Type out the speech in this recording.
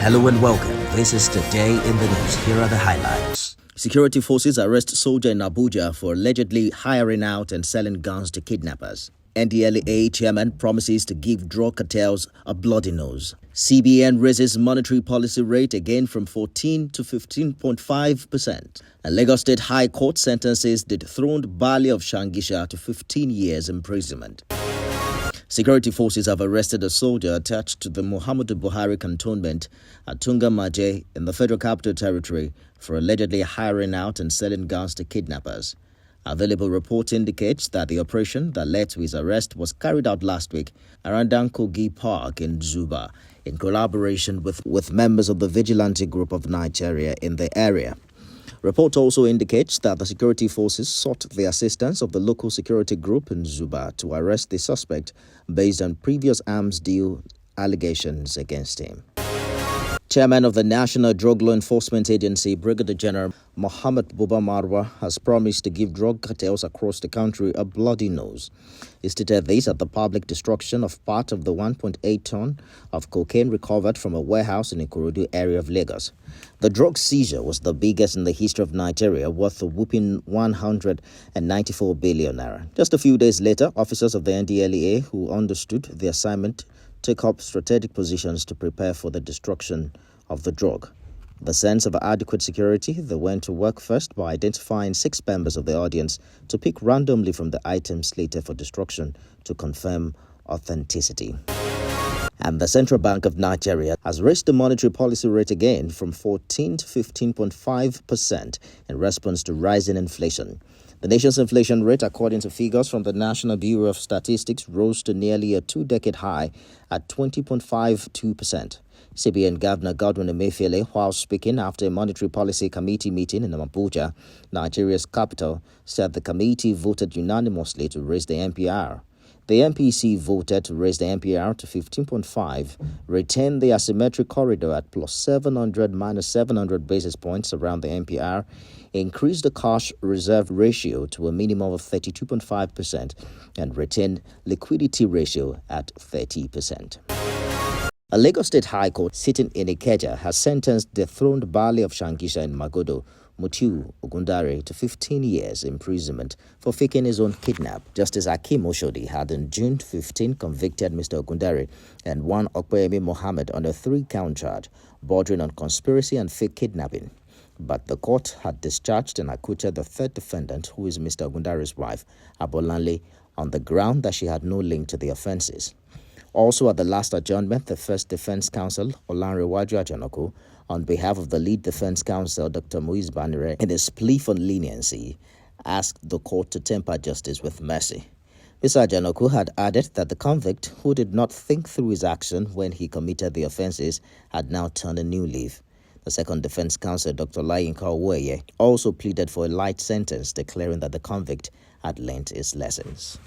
Hello and welcome. This is Today in the News. Here are the highlights. Security forces arrest soldier in Abuja for allegedly hiring out and selling guns to kidnappers. NDEA chairman promises to give drug cartels a bloody nose. CBN raises monetary policy rate again from 14 to 15.5%. And Lagos State High Court sentences dethroned Bali of Shangisha to 15 years imprisonment. Security forces have arrested a soldier attached to the Muhammadu Buhari Cantonment at Tungan-Maje in the Federal Capital Territory for allegedly hiring out and selling guns to kidnappers. Available reports indicates that the operation that led to his arrest was carried out last week around Dankogi Park in Zuba in collaboration with members of the vigilante group of Nigeria in the area. Report also indicates that the security forces sought the assistance of the local security group in Zuba to arrest the suspect based on previous arms deal allegations against him. Chairman of the National Drug Law Enforcement Agency, Brigadier General Muhammadu Buhari has promised to give drug cartels across the country a bloody nose. He stated this at the public destruction of part of the 1.8 ton of cocaine recovered from a warehouse in the Ikorodu area of Lagos. The drug seizure was the biggest in the history of Nigeria, worth a whopping 194 billion naira. Just a few days later, officers of the NDEA who understood the assignment took up strategic positions to prepare for the destruction of the drug. The sense of adequate security, they went to work first by identifying 6 members of the audience to pick randomly from the items slated for destruction to confirm authenticity. And the Central Bank of Nigeria has raised the monetary policy rate again from 14 to 15.5% in response to rising inflation. The nation's inflation rate, according to figures from the National Bureau of Statistics, rose to nearly a 2-decade high at 20.52%. CBN Governor Godwin Emefiele, while speaking after a monetary policy committee meeting in Abuja, Nigeria's capital, said the committee voted unanimously to raise the MPR. The MPC voted to raise the MPR to 15.5, retain the asymmetric corridor at plus 700 minus 700 basis points around the MPR, increase the cash reserve ratio to a minimum of 32.5%, and retain liquidity ratio at 30%. A Lagos State High Court sitting in Ikeja has sentenced dethroned Bali of Shangisha in Magodo, Mutiu Ogundare, to 15 years imprisonment for faking his own kidnap. Justice Hakeem Oshodi had on June 15 convicted Mr. Ogundare and one Okpeyemi Mohammed on a 3-count charge bordering on conspiracy and fake kidnapping. But the court had discharged and acquitted the third defendant, who is Mr. Ogundare's wife, Abolanle, on the ground that she had no link to the offences. Also at the last adjournment, the first defense counsel, Olanrewaju Ajanaku, on behalf of the lead defense counsel, Dr. Muiz Banire, in his plea for leniency, asked the court to temper justice with mercy. Mr. Ajanaku had added that the convict, who did not think through his action when he committed the offences, had now turned a new leaf. The second defense counsel, Dr. Layinka Oweye, also pleaded for a light sentence, declaring that the convict had learnt his lessons.